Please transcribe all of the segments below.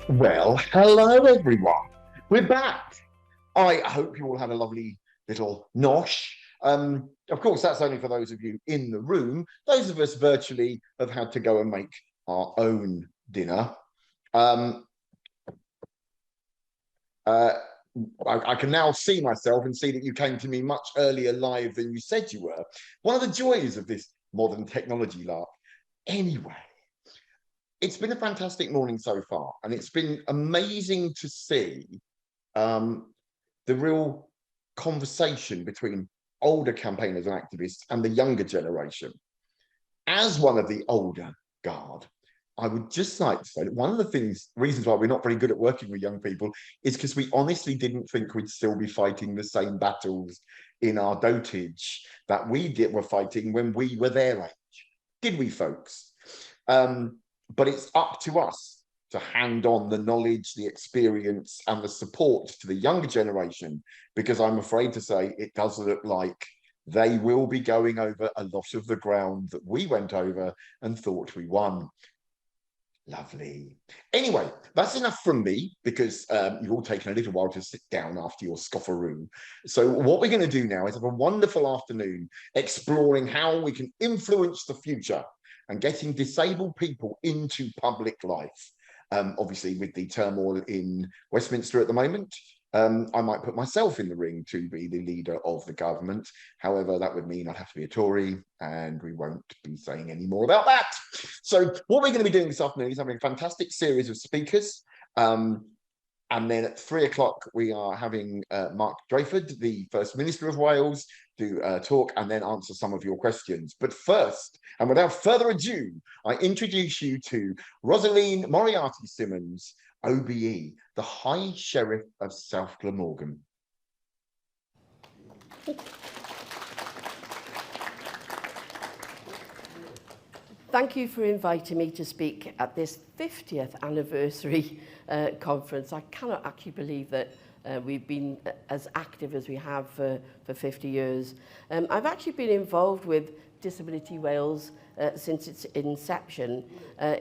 Well, hello everyone. We're back. I hope you all had a lovely little nosh. Of course, that's only for those of you in the room. Those of us virtually have had to go and make our own dinner. Um, uh, I can now see myself and see that you came to me much earlier live than you said you were. One of the joys of this modern technology lark. Anyway, it's been a fantastic morning so far, and it's been amazing to see um, the real conversation between older campaigners and activists and the younger generation. As one of the older guard, I would just like to say that one of the reasons why we're not very good at working with young people is because we honestly didn't think we'd still be fighting the same battles in our dotage that were fighting when we were their age. Did we, folks? But it's up to us to hand on the knowledge, the experience, and the support to the younger generation, because I'm afraid to say it does look like they will be going over a lot of the ground that we went over and thought we won. Lovely. Anyway, that's enough from me because you've all taken a little while to sit down after your scofferoo. So what we're going to do now is have a wonderful afternoon exploring how we can influence the future and getting disabled people into public life. Obviously, with the turmoil in Westminster at the moment, I might put myself in the ring to be the leader of the government. However, that would mean I'd have to be a Tory, and we won't be saying any more about that. So what we're going to be doing this afternoon is having a fantastic series of speakers. And then at 3 o'clock, we are having Mark Drakeford, the First Minister of Wales, do talk and then answer some of your questions. But first, and without further ado, I introduce you to Rosaleen Moriarty-Simmons, OBE, the High Sheriff of South Glamorgan. Thank you for inviting me to speak at this 50th anniversary conference. I cannot actually believe that we've been as active as we have for 50 years. I've actually been involved with Disability Wales since its inception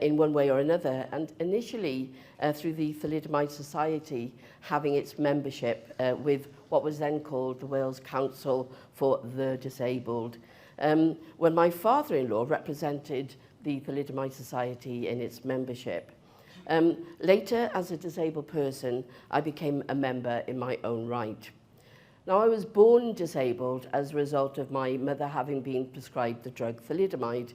in one way or another, and initially through the Thalidomide Society having its membership with what was then called the Wales Council for the Disabled. When my father-in-law represented the Thalidomide Society in its membership. Later, as a disabled person, I became a member in my own right. Now, I was born disabled as a result of my mother having been prescribed the drug thalidomide.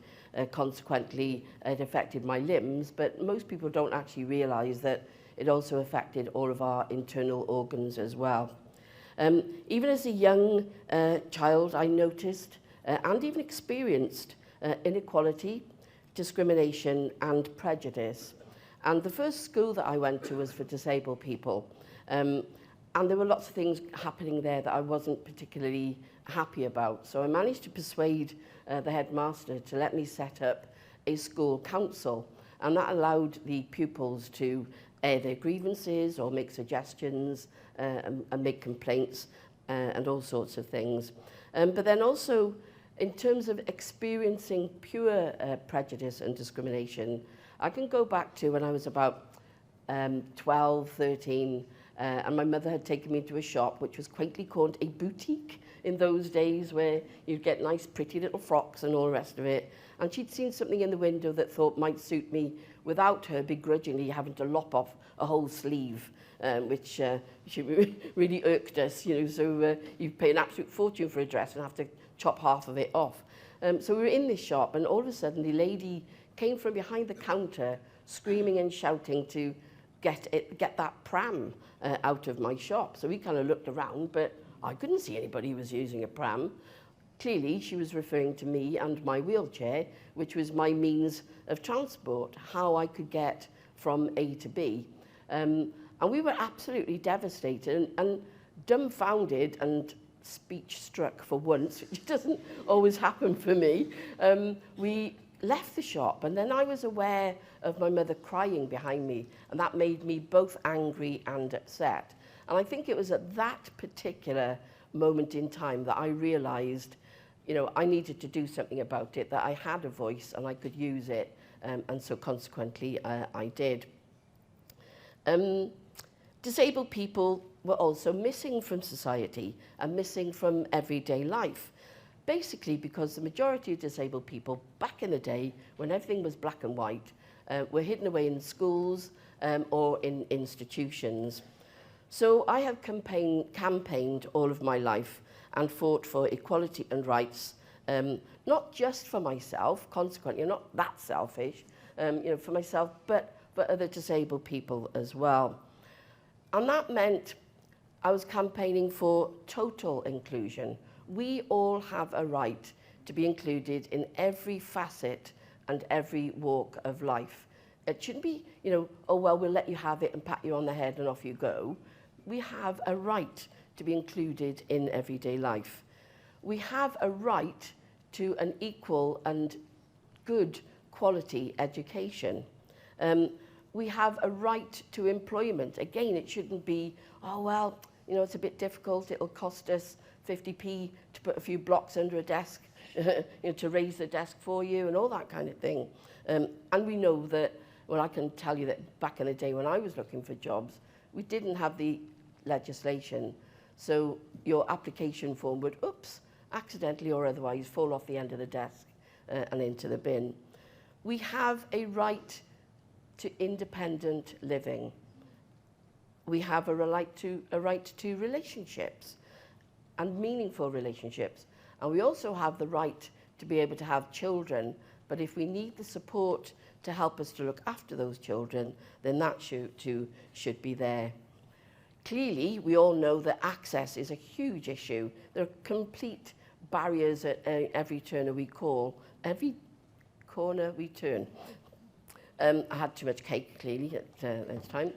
Consequently, it affected my limbs, but most people don't actually realise that it also affected all of our internal organs as well. Even as a young child, I noticed and even experienced inequality, discrimination and prejudice. And the first school that I went to was for disabled people. And there were lots of things happening there that I wasn't particularly happy about. So I managed to persuade the headmaster to let me set up a school council. And that allowed the pupils to air their grievances or make suggestions and make complaints and all sorts of things. But then also, in terms of experiencing pure prejudice and discrimination, I can go back to when I was about 12, 13, and my mother had taken me to a shop which was quaintly called a boutique in those days, where you'd get nice pretty little frocks and all the rest of it. And she'd seen something in the window that thought might suit me without her begrudgingly having to lop off a whole sleeve, which really irked us, you know. So you pay an absolute fortune for a dress and have to chop half of it off. So we were in this shop, and all of a sudden the lady came from behind the counter screaming and shouting to get that pram out of my shop. So we kind of looked around, but I couldn't see anybody who was using a pram. Clearly, she was referring to me and my wheelchair, which was my means of transport, how I could get from A to B. And we were absolutely devastated and dumbfounded and speech struck for once, which doesn't always happen for me. We left the shop, and then I was aware of my mother crying behind me, and that made me both angry and upset. And I think it was at that particular moment in time that I realized, you know, I needed to do something about it, that I had a voice and I could use it, and so consequently I did. Disabled people were also missing from society and missing from everyday life. Basically because the majority of disabled people back in the day, when everything was black and white, were hidden away in schools or in institutions. So I have campaigned all of my life and fought for equality and rights, not just for myself, consequently, not that selfish, for myself, but for other disabled people as well. And that meant I was campaigning for total inclusion. We all have a right to be included in every facet and every walk of life. It shouldn't be, oh, well, we'll let you have it and pat you on the head and off you go. We have a right to be included in everyday life. We have a right to an equal and good quality education. We have a right to employment. Again, it shouldn't be, oh, well, it's a bit difficult. It'll cost us 50p to put a few blocks under a desk, to raise the desk for you and all that kind of thing. And we know that, well, I can tell you that back in the day when I was looking for jobs, we didn't have the legislation. So your application form would, accidentally or otherwise fall off the end of the desk and into the bin. We have a right to independent living. We have a right to relationships and meaningful relationships. And we also have the right to be able to have children, but if we need the support to help us to look after those children, then that should be there. Clearly, we all know that access is a huge issue. There are complete barriers at every corner we turn. I had too much cake, clearly, at this time.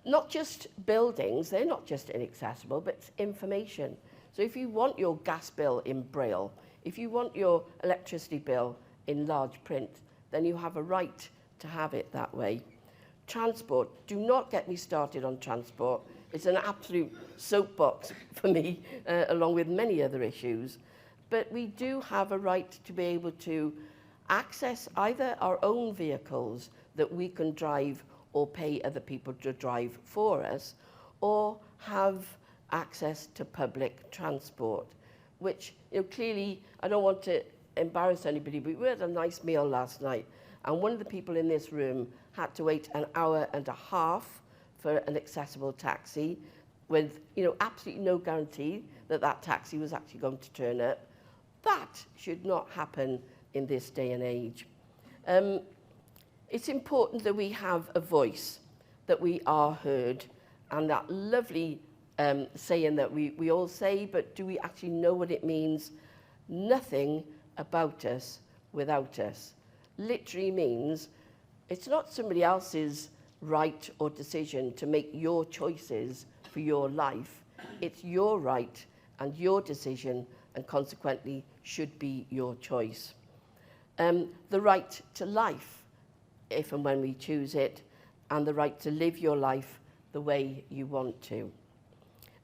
Not just buildings, they're not just inaccessible, but it's information. So if you want your gas bill in Braille, if you want your electricity bill in large print, then you have a right to have it that way. Transport, do not get me started on transport. It's an absolute soapbox for me, along with many other issues. But we do have a right to be able to access either our own vehicles that we can drive or pay other people to drive for us, or have access to public transport, which clearly, I don't want to embarrass anybody, but we had a nice meal last night, and one of the people in this room had to wait an hour and a half for an accessible taxi with absolutely no guarantee that that taxi was actually going to turn up. That should not happen in this day and age. It's important that we have a voice, that we are heard, and that lovely saying that we all say, but do we actually know what it means? Nothing about us without us. Literally means it's not somebody else's right or decision to make your choices for your life. It's your right and your decision, and consequently should be your choice. The right to life, if and when we choose it, and the right to live your life the way you want to.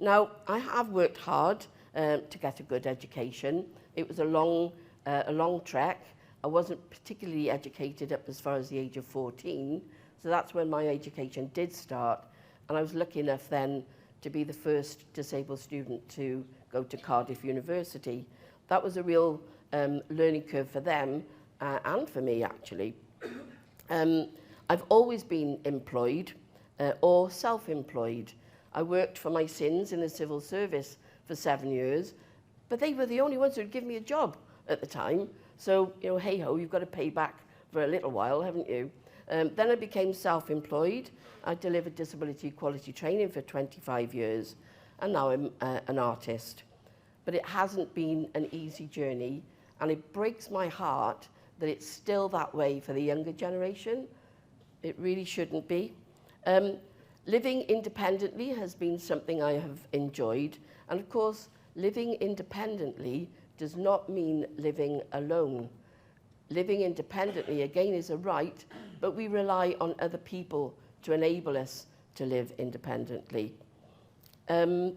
Now, I have worked hard to get a good education. It was a long trek. I wasn't particularly educated up as far as the age of 14, so that's when my education did start, and I was lucky enough then to be the first disabled student to go to Cardiff University. That was a real learning curve for them and for me, actually. I've always been employed or self-employed. I worked for my sins in the civil service for 7 years, but they were the only ones who'd give me a job at the time. So, hey-ho, you've got to pay back for a little while, haven't you? Then I became self-employed. I delivered disability equality training for 25 years, and now I'm an artist. But it hasn't been an easy journey, and it breaks my heart that it's still that way for the younger generation. It really shouldn't be. Living independently has been something I have enjoyed, and of course, living independently does not mean living alone. Living independently, again, is a right, but we rely on other people to enable us to live independently. Do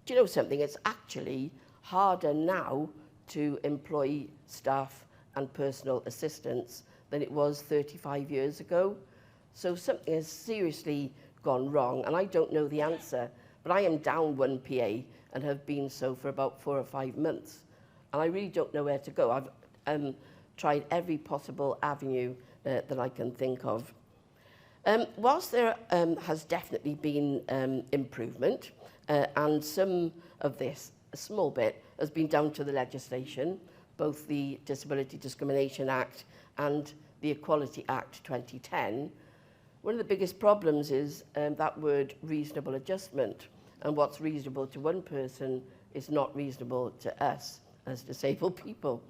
you know something? It's actually harder now to employ staff and personal assistants than it was 35 years ago. So something has seriously gone wrong, and I don't know the answer, but I am down one PA and have been so for about 4 or 5 months. And I really don't know where to go. I've tried every possible avenue that I can think of. Whilst there has definitely been improvement, and some of this, a small bit, has been down to the legislation, both the Disability Discrimination Act and the Equality Act 2010, one of the biggest problems is that word reasonable adjustment. And what's reasonable to one person is not reasonable to us as disabled people.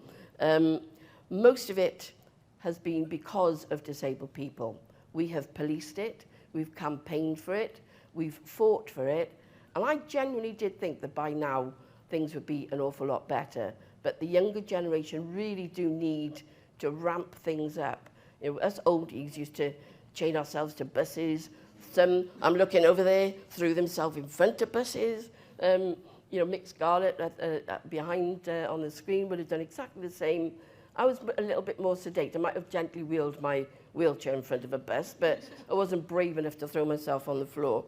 Most of it has been because of disabled people. We have policed it, we've campaigned for it, we've fought for it, and I genuinely did think that by now things would be an awful lot better. But the younger generation really do need to ramp things up. You know, us oldies used to chain ourselves to buses. Some, I'm looking over there, threw themselves in front of buses. You know, Mick Scarlett behind on the screen would have done exactly the same. I was a little bit more sedate. I might have gently wheeled my wheelchair in front of a bus, but I wasn't brave enough to throw myself on the floor.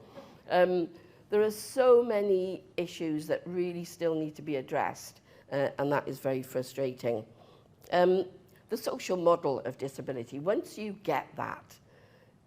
There are so many issues that really still need to be addressed, and that is very frustrating. The social model of disability, once you get that,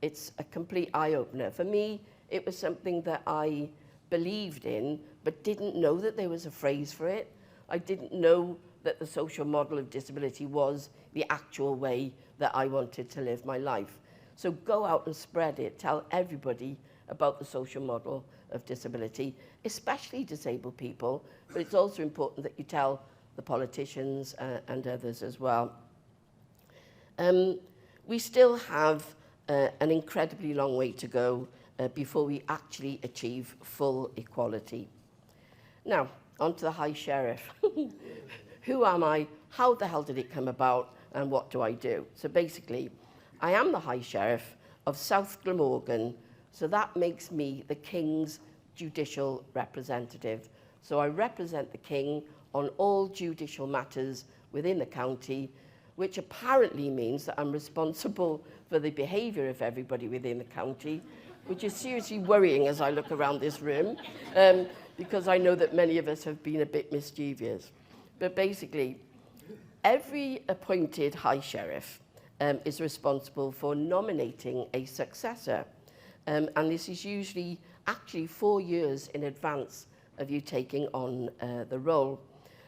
it's a complete eye-opener. For me, it was something that I believed in, but didn't know that there was a phrase for it. I didn't know that the social model of disability was the actual way that I wanted to live my life. So go out and spread it. Tell everybody about the social model of disability, especially disabled people, but it's also important that you tell the politicians and others as well. We still have an incredibly long way to go before we actually achieve full equality. Now, on to the High Sheriff. Who am I? How the hell did it come about? And what do I do? So basically, I am the High Sheriff of South Glamorgan, so that makes me the King's judicial representative. So I represent the King on all judicial matters within the county, which apparently means that I'm responsible for the behaviour of everybody within the county, which is seriously worrying as I look around this room, because I know that many of us have been a bit mischievous. But basically, every appointed High Sheriff is responsible for nominating a successor. And this is usually actually 4 years in advance of you taking on the role.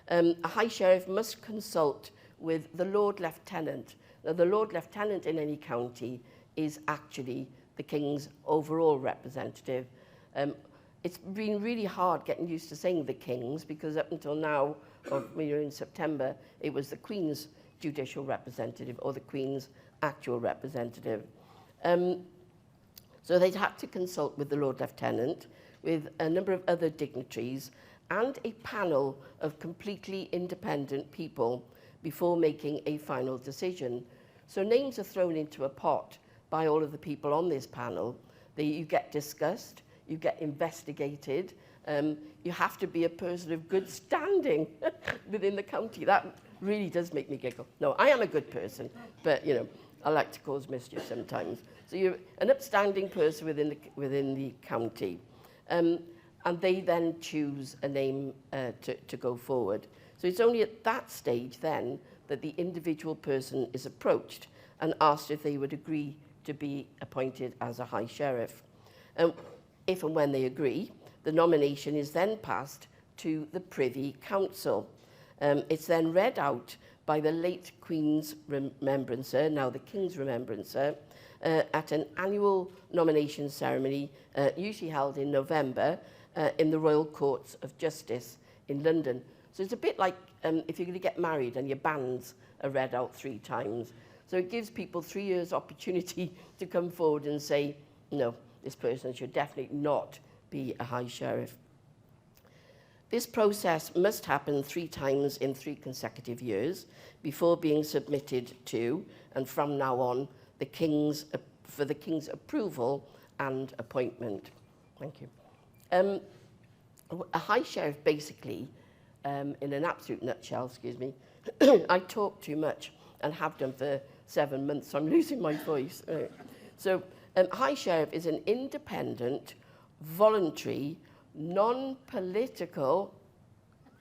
A High Sheriff must consult with the Lord Lieutenant. Now, the Lord Lieutenant in any county is actually the King's overall representative. It's been really hard getting used to saying the King's, because up until now, or when you're in September, it was the Queen's judicial representative or the Queen's actual representative. So they'd have to consult with the Lord Lieutenant, with a number of other dignitaries, and a panel of completely independent people before making a final decision. So names are thrown into a pot by all of the people on this panel. You get discussed, you get investigated, you have to be a person of good standing within the county. That really does make me giggle. No, I am a good person, but you know, I like to cause mischief sometimes. So you're an upstanding person within the county. And they then choose a name to go forward. So it's only at that stage then that the individual person is approached and asked if they would agree to be appointed as a High Sheriff. If and when they agree, the nomination is then passed to the Privy Council. It's then read out by the late Queen's Remembrancer, now the King's Remembrancer, at an annual nomination ceremony, usually held in November, in the Royal Courts of Justice in London. So it's a bit like if you're going to get married and your banns are read out 3 times. So it gives people 3 years opportunity to come forward and say, no, this person should definitely not be a High Sheriff. This process must happen 3 times in 3 consecutive years before being submitted to, and from now on, for the King's approval and appointment. Thank you. A High Sheriff, basically, in an absolute nutshell, excuse me, I talk too much and have done for 7 months, so I'm losing my voice. So High Sheriff is an independent, voluntary, non-political,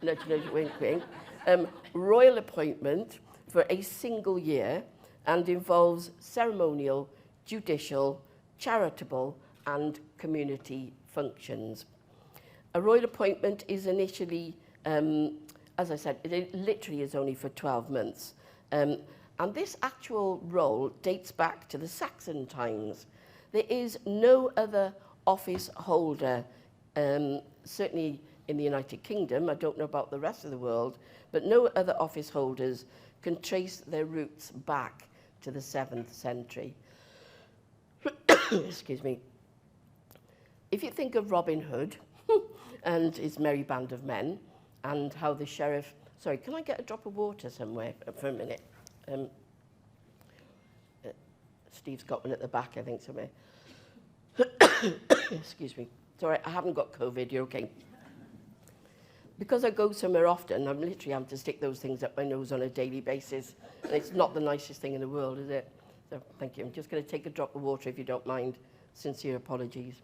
nudge, nudge, wink, wink, royal appointment for a single year and involves ceremonial, judicial, charitable and community functions. A royal appointment is initially, as I said, it literally is only for 12 months. And this actual role dates back to the Saxon times. There is no other office holder, certainly in the United Kingdom, I don't know about the rest of the world, but no other office holders can trace their roots back to the 7th century. Excuse me. If you think of Robin Hood and his merry band of men and how the sheriff... Sorry, can I get a drop of water somewhere for a minute? Steve's got one at the back, I think, somewhere. Excuse me. Sorry, I haven't got COVID, you're okay. Because I go somewhere often, I'm literally having to stick those things up my nose on a daily basis. And it's not the nicest thing in the world, is it? So, thank you. I'm just going to take a drop of water, if you don't mind. Sincere apologies.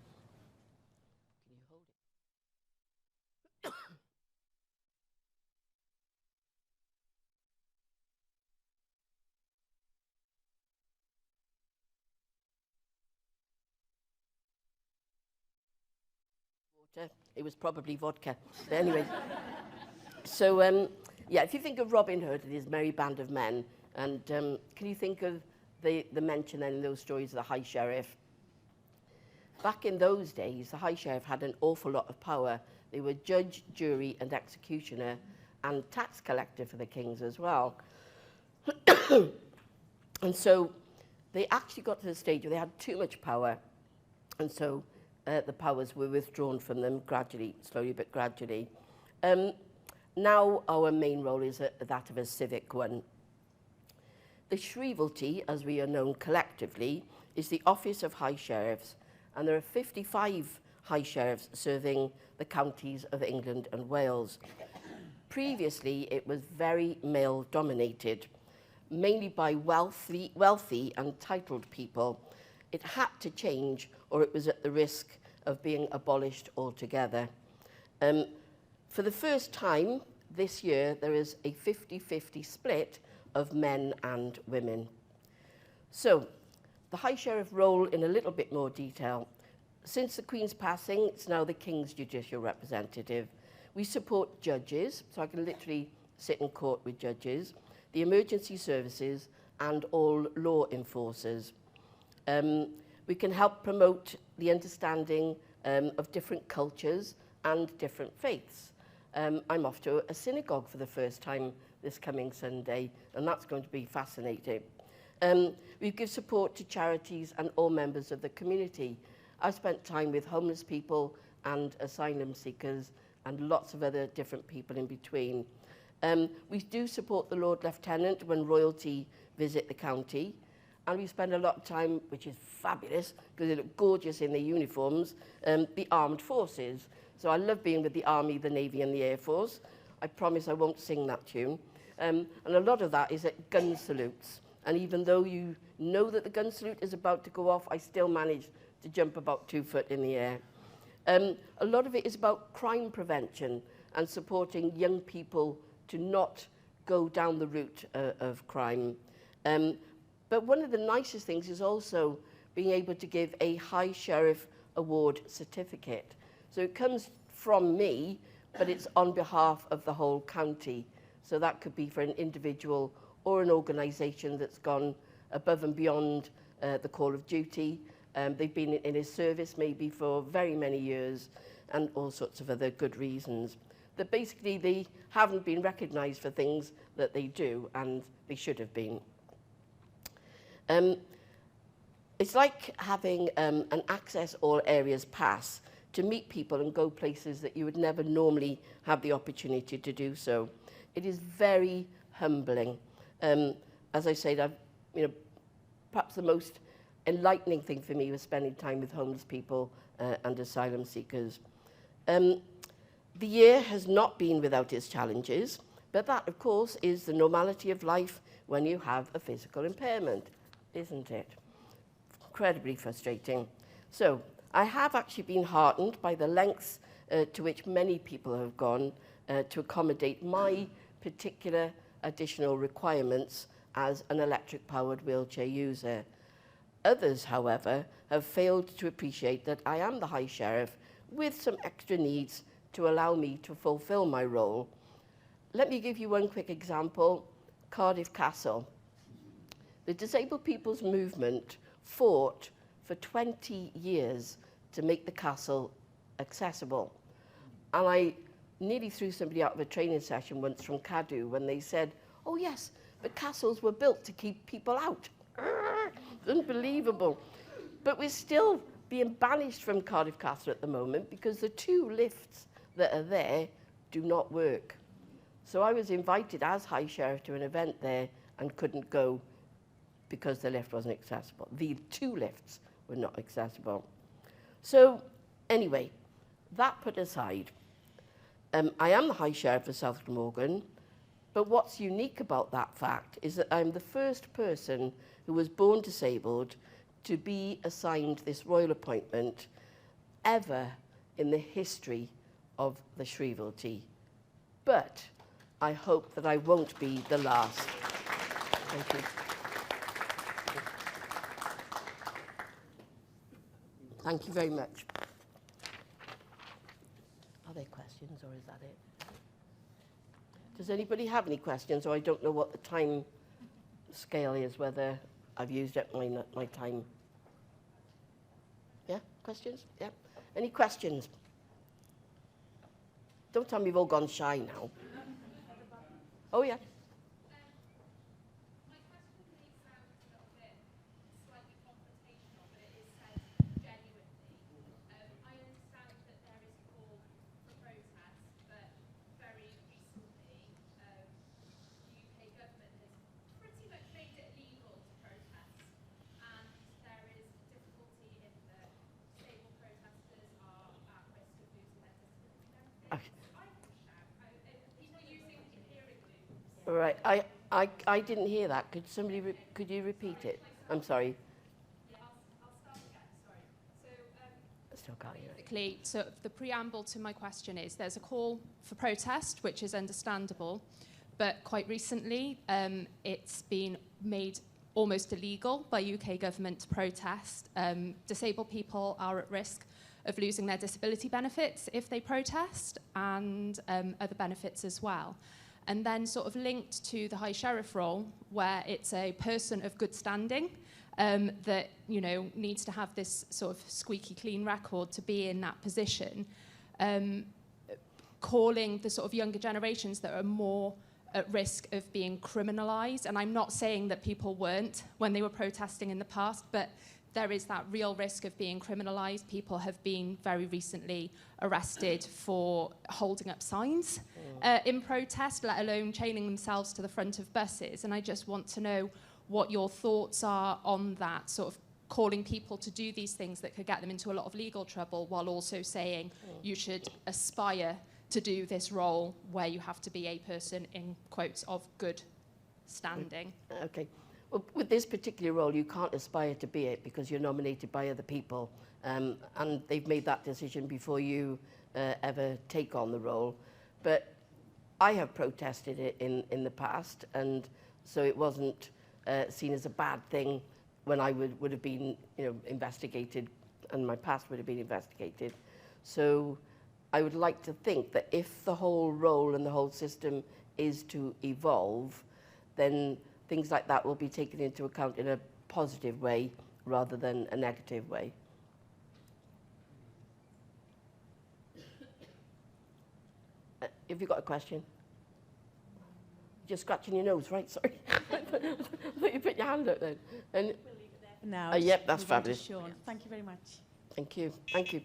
It was probably vodka. But anyway, so yeah, if you think of Robin Hood and his merry band of men, and can you think of the mention then in those stories of the High Sheriff? Back in those days, the High Sheriff had an awful lot of power. They were judge, jury, and executioner, and tax collector for the kings as well. And so they actually got to the stage where they had too much power, and so the powers were withdrawn from them gradually, slowly but gradually. Now our main role is that of a civic one. The Shrievalty, as we are known collectively, is the office of High Sheriffs, and there are 55 High Sheriffs serving the counties of England and Wales. Previously, it was very male-dominated, mainly by wealthy and titled people. It had to change, or it was at the risk of being abolished altogether. For the first time this year, there is a 50-50 split of men and women. So, the High Sheriff role in a little bit more detail. Since the Queen's passing, it's now the King's judicial representative. We support judges, so I can literally sit in court with judges, the emergency services, and all law enforcers. We can help promote the understanding of different cultures and different faiths. I'm off to a synagogue for the first time this coming Sunday, and that's going to be fascinating. We give support to charities and all members of the community. I've spent time with homeless people and asylum seekers and lots of other different people in between. We do support the Lord Lieutenant when royalty visit the county. And we spend a lot of time, which is fabulous, because they look gorgeous in their uniforms, the armed forces. So I love being with the Army, the Navy, and the Air Force. I promise I won't sing that tune. And a lot of that is at gun salutes. And even though you know that the gun salute is about to go off, I still manage to jump about 2 foot in the air. A lot of it is about crime prevention and supporting young people to not go down the route of crime. But one of the nicest things is also being able to give a High Sheriff Award certificate. So it comes from me, but it's on behalf of the whole county. So that could be for an individual or an organisation that's gone above and beyond the call of duty. They've been in his service maybe for very many years and all sorts of other good reasons. That basically they haven't been recognised for things that they do, and they should have been. It's like having an access all areas pass to meet people and go places that you would never normally have the opportunity to do so. It is very humbling. As I said, perhaps the most enlightening thing for me was spending time with homeless people and asylum seekers. The year has not been without its challenges, but that, of course, is the normality of life when you have a physical impairment, isn't it? incredibly frustrating. So I have actually been heartened by the lengths to which many people have gone to accommodate my particular additional requirements as an electric-powered wheelchair user. Others, however, have failed to appreciate that I am the High Sheriff with some extra needs to allow me to fulfil my role. Let me give you one quick example. Cardiff Castle. The Disabled People's Movement fought for 20 years to make the castle accessible. And I nearly threw somebody out of a training session once from Cadw when they said, oh yes, but castles were built to keep people out. Unbelievable. But we're still being banished from Cardiff Castle at the moment because the 2 lifts that are there do not work. So I was invited as High Sheriff to an event there and couldn't go because the lift wasn't accessible. The 2 lifts were not accessible. So anyway, that put aside, I am the High Sheriff of South Glamorgan, but what's unique about that fact is that I'm the first person who was born disabled to be assigned this royal appointment ever in the history of the Shrievalty. But I hope that I won't be the last. Thank you. Thank you very much. Are there questions or is that it? Does anybody have any questions? Or I don't know what the time scale is, whether I've used up my time. Yeah, questions? Yeah. Any questions? Don't tell me you've all gone shy now. Oh, yeah. My question may sound a little bit slightly confrontational, but it is said genuinely. I understand that there is a call for protest, but very recently the UK government has pretty much made it illegal to protest, and there is difficulty in that disabled protesters are at risk of losing their disability benefits. People using hearing loops. All right. I didn't hear that. Could somebody, could you repeat it? I'm sorry. Yeah, I'll start again, sorry. So, Still can't hear it. basically, so the preamble to my question is there's a call for protest, which is understandable, but quite recently it's been made almost illegal by UK government to protest. Disabled people are at risk of losing their disability benefits if they protest, and other benefits as well. And then sort of linked to the High Sheriff role, where it's a person of good standing that, you know, needs to have this sort of squeaky clean record to be in that position, calling the sort of younger generations that are more at risk of being criminalised. And I'm not saying that people weren't when they were protesting in the past, but there is that real risk of being criminalised. People have been very recently arrested for holding up signs in protest, let alone chaining themselves to the front of buses. And I just want to know what your thoughts are on that, sort of calling people to do these things that could get them into a lot of legal trouble, while also saying you should aspire to do this role where you have to be a person, in quotes, of good standing. Okay. Well, with this particular role, you can't aspire to be it because you're nominated by other people, and they've made that decision before you ever take on the role. But I have protested it in the past, and so it wasn't seen as a bad thing when I would have been, you know, investigated, and my past would have been investigated. So I would like to think that if the whole role and the whole system is to evolve, then things like that will be taken into account in a positive way rather than a negative way. Have you got a question? Just scratching your nose, right? Sorry. I thought you put your hand up then. And we'll leave it there for now. Yep, that's fabulous. Sean. Thank you very much. Thank you. Thank you.